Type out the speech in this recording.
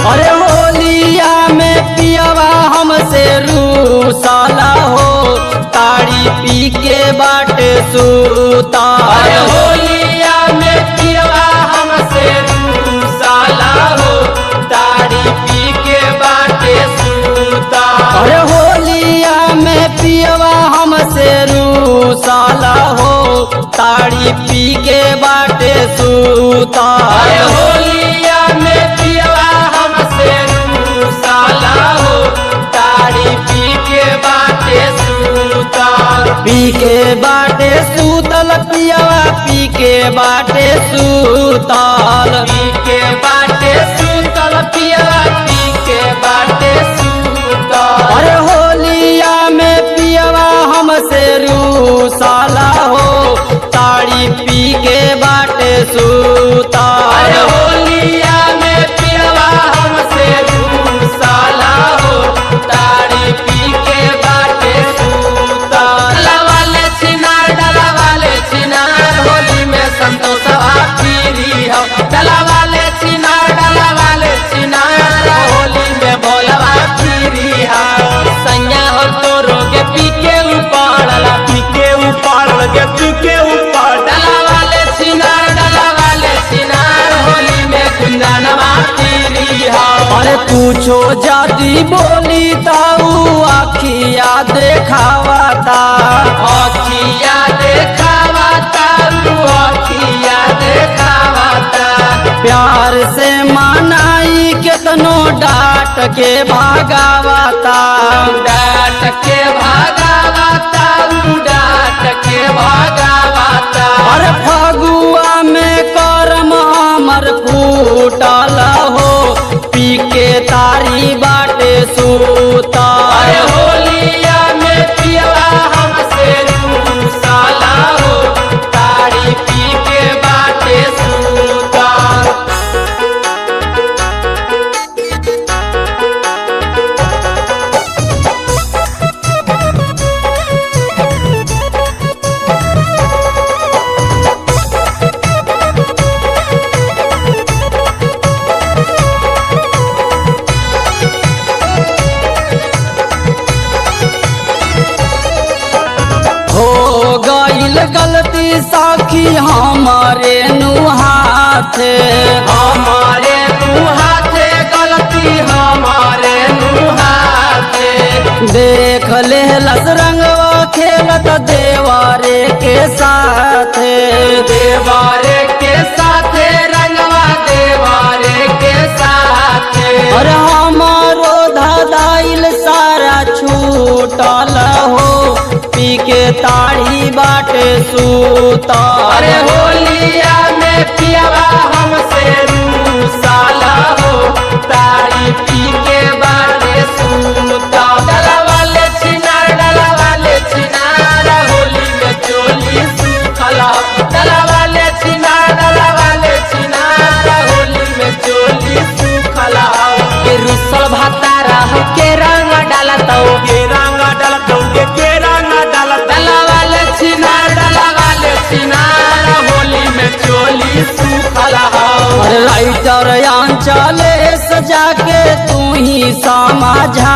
अरे होलिया में पियवा हमसे रूसाला हो, ताड़ी पी के बाटे सूता। अरे होलिया में पियवा हमसे रूसाला हो, ताड़ी पी के बाटे सूता। अरे होलिया में पियवा हमसे रूसाला हो, ताड़ी पी के बाटे सूता। अरे होलिया में पियवा हमसे रूसाला हो, ताड़ी पी के बाटे सूता। पी के बाटे सूतल पियवा पी के बाटे सूतल। पी के बाटे सूतल पियवा पी के बाटे सूतल। अरे होलिया में पियवा हमसे रूसाला हो, ताड़ी पी के बाटे सूता। अरे होलिया में पियवा हमसे रूसाला हो, ताड़ी पी के बाटे सूता। डला वाले छिनार होली में संतोषवा पीरी हो। डला वाले छिनार होली में भोलवा पीरी हो। सैया हो तो रोगे पी के उपाड़ला, पी के उपाड़ गे पी के उपाड़। डला वाले छिनार होली में गुंजनवा पीरी हो। अरे पूछो जाती बोली ताऊ आखिया देखावाता। अखिया देखावाता, अखिया देखावाता। प्यार से मनाई केतनो डांट के भागावाता। डांट के भागावाता, डांट के भागावाता। अरे फगुआ में करम हमर फूटल हो, पी के तारी बाटे सूता। अरे होलिया में पियवा हमसे रूसाला हो, ताड़ी पी के बाटे सूता। हो गईल गलती साखी हमारे नुहाथे। हमारे नुहाथे गलती, हमारे नुहाथे। देख ले लस रंगवा खेलत देवारे के साथे। देवारे के साथे रंगवा, देवारे के साथे। और हमारो धदाइल सारा छूटल हो, पी के ताड़ी बाटे सूता। अरे होलिया में पियवा हमसे रूसाला हो, ताड़ी पी के बाटे सूता। डला वाले छिनार होली में चोली सूखला। डला वाले छिनार होली में चोली सूखला। के रुसल भातारा हो के रंग डालत हो, के रंग डालत हो, के रंग डालत। डला वाले छिनार होली में चोली सूखला हो। अरे राइटर आंचले सजा के तू ही समझा